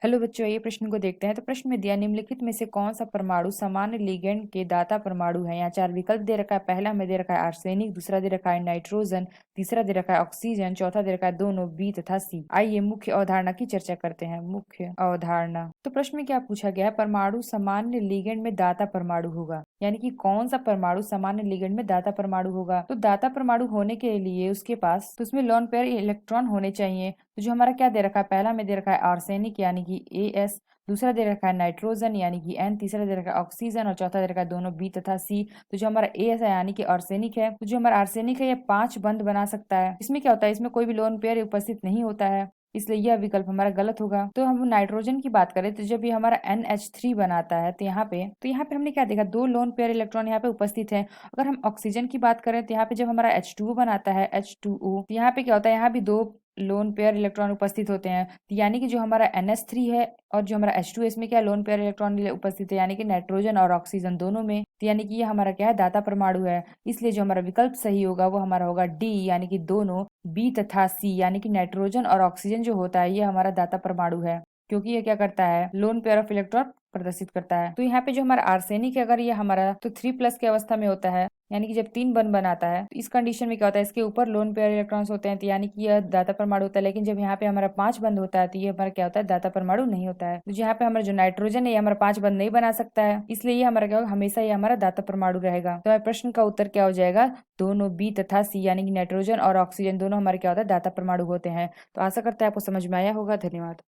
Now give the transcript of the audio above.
Hello बच्चों, ये प्रश्न को देखते हैं। तो प्रश्न में दिया निम्नलिखित में से कौन सा परमाणु सामान्य लिगेंड के दाता परमाणु है। यहाँ चार विकल्प दे रखा है। पहला में दे रखा है आर्सेनिक, दूसरा दे रखा है नाइट्रोजन, तीसरा दे रखा है ऑक्सीजन, चौथा दे रखा है दोनों, बी तथा सी। आइए मुख्य अवधारणा की चर्चा करते हैं। मुख्य अवधारणा। तो प्रश्न में क्या पूछा गया है, परमाणु सामान्य लिगेंड में दाता परमाणु होगा, यानी कि कौन सा परमाणु सामान्य लिगेंड में दाता परमाणु होगा। तो दाता परमाणु होने के लिए उसके पास तो उसमें लोन पेयर इलेक्ट्रॉन होने चाहिए। तो जो हमारा क्या दे रखा है, पहला में दे रखा है आर्सेनिक यानी कि AS, दूसरा दे रखा है नाइट्रोजन यानी कि N, तीसरा दे रखा है ऑक्सीजन और चौथा दे रखा है दोनों, बी तथा सी। तो जो हमारा AS है यानी कि आर्सेनिक है, तो जो हमारा आर्सेनिक है ये 5 बंध बना सकता है। इसमें क्या होता है, इसमें कोई भी लोन पेयर उपस्थित नहीं होता है, इसलिए यह विकल्प हमारा गलत होगा। तो हम नाइट्रोजन की बात करें तो जब ये हमारा NH3 बनाता है तो यहाँ पे हमने क्या देखा, 2 लोन पेयर इलेक्ट्रॉन यहाँ पे उपस्थित है। अगर हम ऑक्सीजन की बात करें तो यहाँ पे जब हमारा H2O बनाता है, H2O, तो यहाँ पे क्या होता है, यहाँ भी 2 लोन पेयर इलेक्ट्रॉन उपस्थित होते हैं। तो यानी कि जो हमारा NH3 है और जो हमारा H2 इसमें क्या लोन पेयर इलेक्ट्रॉन उपस्थित है, यानी कि नाइट्रोजन और ऑक्सीजन दोनों में। तो यानी कि ये हमारा क्या है, दाता परमाणु है। इसलिए जो हमारा विकल्प सही होगा वो हमारा होगा डी, यानी कि दोनों, बी तथा सी, यानी कि नाइट्रोजन और ऑक्सीजन जो होता है ये हमारा दाता परमाणु है, क्योंकि ये क्या करता है, लोन पेयर ऑफ इलेक्ट्रॉन प्रदर्शित करता है। तो यहाँ पे जो हमारा आर्सेनिक है, अगर ये हमारा तो 3+ की अवस्था में होता है, यानी कि जब 3 बंध बनाता है, तो इस कंडीशन में क्या होता है, इसके ऊपर लोन पेयर इलेक्ट्रॉन्स होते हैं, तो यानी कि यह दाता परमाणु होता है। लेकिन जब यहाँ पे हमारा 5 बंध होता है तो ये हमारा क्या होता है, दाता परमाणु नहीं होता है। तो यहाँ पे हमारा जो नाइट्रोजन है ये हमारा 5 बंध नहीं बना सकता है, इसलिए ये हमारा क्या होगा, हमेशा ये हमारा दाता परमाणु रहेगा। तो हमारे प्रश्न का उत्तर क्या हो जाएगा, दोनों, बी तथा सी, यानी कि नाइट्रोजन और ऑक्सीजन दोनों हमारे क्या होता है, दाता परमाणु होते हैं। तो आशा करते हैं आपको समझ में आया होगा। धन्यवाद।